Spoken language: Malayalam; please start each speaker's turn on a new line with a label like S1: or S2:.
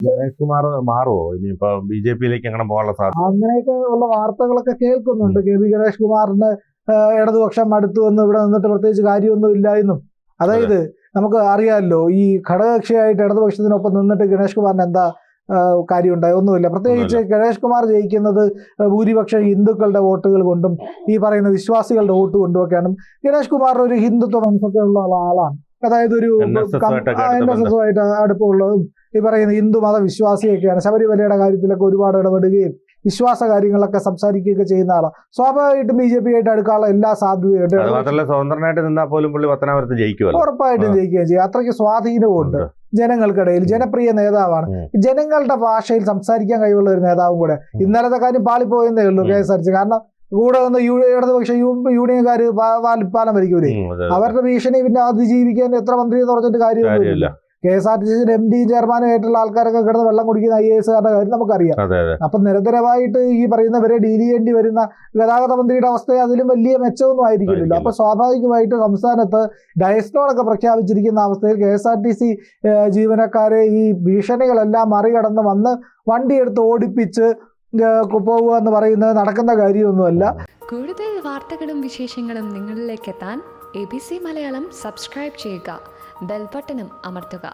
S1: ഗണേഷ് കുമാർ മാറുമോ ഇനിയിപ്പോ BJP-യിലേക്ക് അങ്ങനെ പോകാനുള്ള സാധ്യത?
S2: അങ്ങനെയൊക്കെ ഉള്ള വാർത്തകളൊക്കെ കേൾക്കുന്നുണ്ട്. KV ഗണേഷ് കുമാറിന് ഇടതുപക്ഷം അടുത്തു എന്ന് ഇവിടെ നിന്നിട്ട് പ്രത്യേകിച്ച് കാര്യമൊന്നും ഇല്ല എന്നും. അതായത് നമുക്ക് അറിയാമല്ലോ, ഈ ഘടകകക്ഷിയായിട്ട് ഇടതുപക്ഷത്തിനൊപ്പം നിന്നിട്ട് ഗണേഷ് കുമാറിന് എന്താ കാര്യമുണ്ടായി? ഒന്നുമില്ല. പ്രത്യേകിച്ച് ഗണേഷ് കുമാർ ജയിക്കുന്നത് ഭൂരിപക്ഷം ഹിന്ദുക്കളുടെ വോട്ടുകൾ കൊണ്ടും ഈ പറയുന്ന വിശ്വാസികളുടെ വോട്ട് കൊണ്ടും ഒക്കെയാണ്. ഗണേഷ് കുമാർ ഒരു ഹിന്ദുത്വ മനസ്സൊക്കെ ഉള്ള ആളാണ്. അതായത് ഒരു NSS-ആയിട്ട് അടുപ്പമുള്ളതും ഈ പറയുന്ന ഹിന്ദു മത വിശ്വാസിയൊക്കെയാണ്. ശബരിമലയുടെ കാര്യത്തിലൊക്കെ ഒരുപാട് ഇടപെടുകയും വിശ്വാസ കാര്യങ്ങളൊക്കെ സംസാരിക്കുകയൊക്കെ ചെയ്യുന്ന ആളാണ്. സ്വാഭാവികമായിട്ടും BJP-ആയിട്ട് അടുക്കാനുള്ള എല്ലാ സാധ്യതയുണ്ട്.
S1: സ്വതന്ത്രനായിട്ട് നിന്നാൽ പോലും പുള്ളി പത്തനാപുരത്ത് ജയിക്കുമല്ലോ.
S2: ഉറപ്പായിട്ടും ജയിക്കുകയും ചെയ്യും. അത്രയ്ക്ക് സ്വാധീനമുണ്ട് ജനങ്ങൾക്കിടയിൽ. ജനപ്രിയ നേതാവാണ്. ജനങ്ങളുടെ ഭാഷയിൽ സംസാരിക്കാൻ കഴിവുള്ള ഒരു നേതാവും കൂടെ. ഇന്നലത്തെ കാര്യം പാളിപ്പോയെന്നേ ഉള്ളൂ KSRTC. കാരണം കൂടെ വന്ന് ഇടതുപക്ഷ യൂണിയൻകാർ പാലം ഭരിക്കൂലേ, അവരുടെ ഭീഷണി പിന്നെ അതിജീവിക്കാൻ എത്ര മന്ത്രി എന്ന് പറഞ്ഞിട്ട് കാര്യമൊന്നുമില്ല. KSRTC MD ചെയർമാനായിട്ടുള്ള ആൾക്കാരൊക്കെ കിടന്ന് വെള്ളം കുടിക്കുന്ന IAS-കാരുടെ കാര്യം നമുക്കറിയാം. അപ്പൊ നിരന്തരമായിട്ട് ഈ പറയുന്നവരെ ഡീൽ ചെയ്യേണ്ടി വരുന്ന ഗതാഗത മന്ത്രിയുടെ അവസ്ഥ അതിലും വലിയ മെച്ചമൊന്നും ആയിരിക്കില്ലല്ലോ. അപ്പൊ സ്വാഭാവികമായിട്ട് സംസ്ഥാനത്ത് ഡയസ്നോടൊക്കെ പ്രഖ്യാപിച്ചിരിക്കുന്ന അവസ്ഥയിൽ KSRTC ജീവനക്കാരെ ഈ ഭീഷണികളെല്ലാം മറികടന്ന് വന്ന് വണ്ടിയെടുത്ത് ഓടിപ്പിച്ച് പോകുക എന്ന് പറയുന്നത് നടക്കുന്ന കാര്യമൊന്നുമല്ല.
S3: കൂടുതൽ വാർത്തകളും വിശേഷങ്ങളും നിങ്ങളിലേക്ക് എത്താൻ ABC മലയാളം സബ്സ്ക്രൈബ് ചെയ്യുക, ബെൽ ബട്ടണും അമർത്തുക.